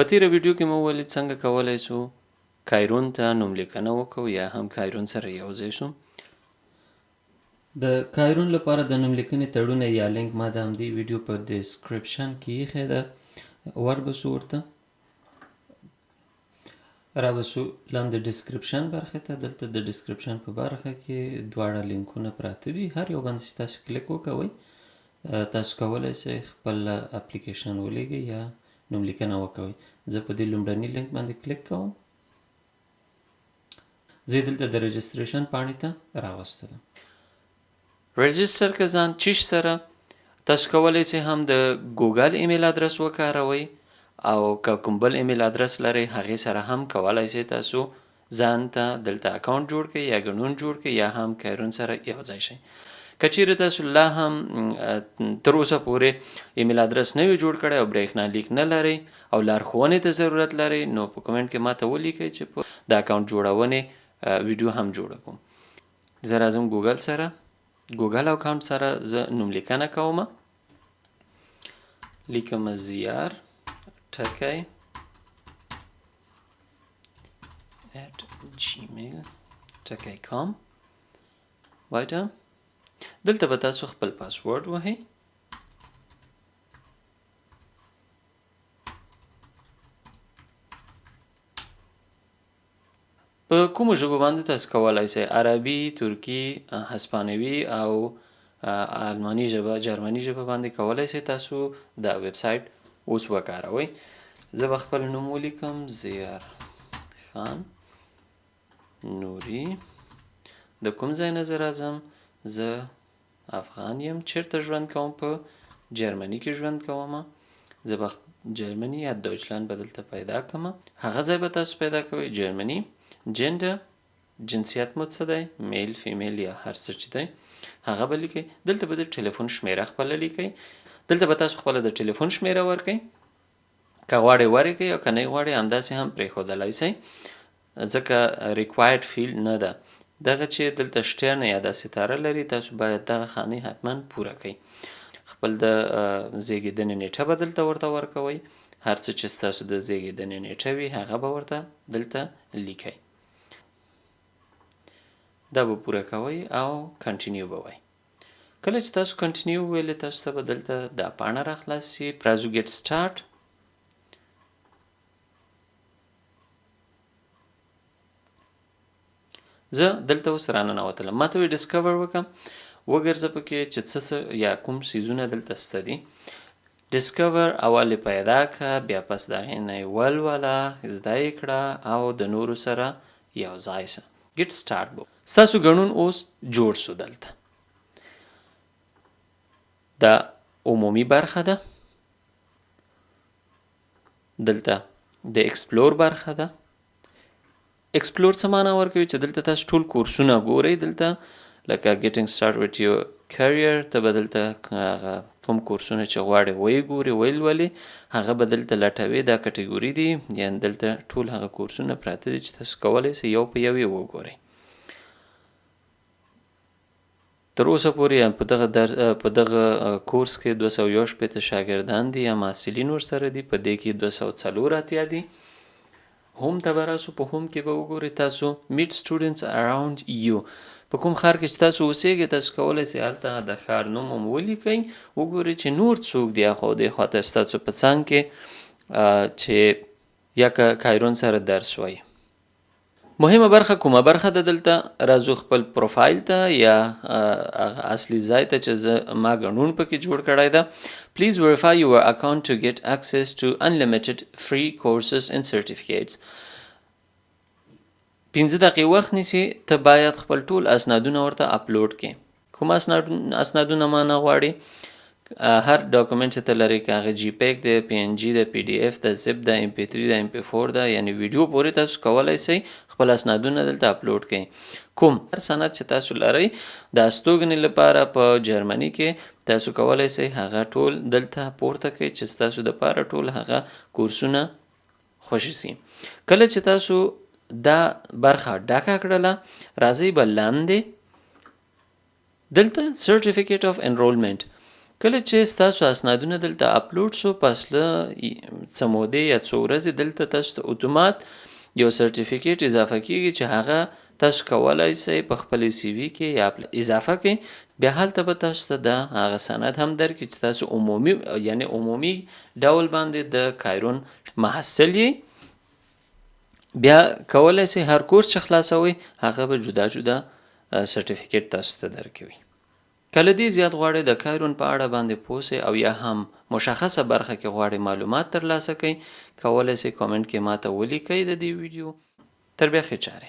په تیره ویډیو کې مو وویل څنګه کولی شو کایرون ته نوملیکنه وکړو یا هم کایرون سره یوځای شو. د کایرون لپاره د نوملیکنې تړون یا لینک ما د همدې ویډیو په ډسکرپشن کې ایښی ده، وربسو ورته رابسو لاندې ډسکرپشن برخې ته. دلته د ډسکرپشن په برخه کې دواړه لینکونه پراته دي، هر یو باندې چې تاسو کلیک وکوئ تاسو کولی شئ خپل اپلیکیشن ولیږئ یا نوملیکنه وکوئ. زه په دې لومړني لینک باندې کلیک کوم، زه دلته د رجسټریشن پاڼې ته راوستلم. رجسټر که ځان چیش سره تاسو کولی شئ هم د ګوګل ایمیل ادرس وکاروئ او که کوم بل ایمیل ادرس لرئ هغې سره هم کولی شئ تاسو ځان ته دلته اکاونټ جوړ کړئ یا ګډون جوړ کړئ یا هم کایرون سره یوځای شئ. که چیرې تاسو لا هم تر اوسه پورې ایمیل ادرس نه وي جوړ کړی او برېښنالیک نه لرئ او لارښوونې ته ضرورت لرئ نو په کمنټ کې ماته ولیکئ چې په د اکاونټ جوړونې ویډیو هم جوړه کوم. زه راځم ګوګل اکاونټ سره زه نوملیکنه کوم، لیکم زیار ټکی @gmail.com وایټه. دلته به تاسو خپل پاسورډ وهئ. په کومو ژبو باندې تاسو کولی شئ عربي، ترکي، هسپانوي او آلماني ژبه، جرمني ژبه باندې کولی شئ تاسو دا ویب سایټ اوس وکاروئ. زه به خپل نوم ولیکم زیار خان نوري. د کوم ځای نه زه راځم؟ زه افغان یم. چیرته ژوند کوم؟ په جرمني کې ژوند کوم. زه به جرمني یا دویچلند به دلته پیدا کړم. هغه ځای به تاسو پیدا کوئ. جرمني. جنډر جنسیت مو څه دی؟ میل، فیمیل یا هر څه چې دی هغه به لیکئ. دلته به د ټلیفون شمیره خپله لیکئ. دلته به تاسو خپله د ټلیفون شمیره ورکئ. که غواړئ ورکئ او که نه غواړئ همداسې هم پرېښودلی شئ، ځکه ریکوایرډ فیلډ نه ده. دغه چې دلته شټرن یا دا ستاره لري تاسو باید دغه خانې حتما پوره کړئ. خپل د زیږېدنې نیټه به دلته ورته ورکوئ. هر څه چې ستاسو د زیږېدنې نیټه وي هغه به ورته دلته لیکئ. دا به پوره کوئ او کنټینیو به وایئ. کله چې تاسو کنټینیو وویلې تاسو ته به دلته دا پاڼه راخلاص شي. پرازو ګیټ سټارټ. زه دلته اوس راننوتلم. ما ته وایي ډسکور وکړم، وګرځه پکې چې څه یا کوم څیزونه دلته شته دي. ډسکور اول پیدا کړه، بیا پس د هغې نه یې ولوله، زده یې کړه او د نورو سره یو ځای شه. ګیټ سټارټ به ستاسو ګڼون اوس جوړ شو. دلته دا عمومي برخه ده، دلته د ایکسپلور برخه ده. ایکسپلور څه معنا ورکوي؟ چې دلته تاسو ټول کورسونه ګورئ. دلته لکه ګیټینګ سټارټ ویت یور کیریر ته به دلته کوم کورسونه چې غواړئ ویې ګورئ ویې لولئ هغه به دلته لټوئ. دا کټګوري دي، یعنې دلته ټول هغه کورسونه پراته دي چې تاسو کولی شئ یو په یو یې وګورئ. تر اوسه پورې په دغه کورس کې 261 شاګردان دي یا محصلین ورسره دي. په دې کې 204 اتیا دي. هوم ته به راسو. په هوم کې به وګورئ تاسو میټ سټوډنټس اراوند یو. په کوم ښار کې چې تاسو اوسېږئ تاسو کولی شئ هلته د ښار نوم هم ولیکئ، وګورئ چې نور څوک دي اخوا دېخوا ته ستاسو په څنګ کې چې یا که کایرون سره درس وایي. مهمه برخه کومه برخه ده؟ دلته راځو خپل پروفایل ته یا اصلي ځای ته چې ما ګڼون پکې جوړ کړی ده. Please verify your account to get access to unlimited free courses and certificates. 15 دقیقې وخت نیسي. ته باید خپل ټول اسنادونه ورته اپلوډ کړې. کوم اسنادونه ما نه غواړي؟ هر ډاکومنټ چې ته لرې، که هغه جی پیک دی، پی ان جي دی، پی ډي اف ده، زپ ده، ام پی 3 ده، ام پی 4 ده، یعنی ویډیو پورې تاسو کولی شئ خپل اسنادونه دلته اپلوډ کړئ. کوم هر سند چې تاسو لرئ د استوګنې لپاره په جرمني کې تاسو کولی شئ هغه ټول دلته پورته کړئ چې ستاسو دپاره ټول هغه کورسونه خوښ شي. کله چې تاسو دا برخه ډکه کړله راځئ به لاندې دلته سرټیفیکیټ اف انرولمنټ کله چې ستاسو اسنادونه دلته اپلوډ شو پس له څه مودې یا څو ورځې دلته تاسو ته اتومات یو سرټیفیکیټ اضافه کیږي چې هغه تاسو کولی شئ په خپل سی وي کې یا اضافه کړئ. بیا هلته به تاسو ته د هغه سند هم درکړي چې تاسو عمومي ډول باندې د کایرون محصل یې. بیا کولی شئ هر کورس چې خلاصوئ هغه به جدا جدا سرټیفیکیټ تاسو ته درکوي. کله دې زیات غواړئ د کایرون په اړه باندې پوه شئ او یا هم مشخصه برخه کې غواړئ معلومات ترلاسه کړئ، کولی شئ کامنټ کې ماته ولیکئ د دې ویډیو. تر بیا ښې چارې.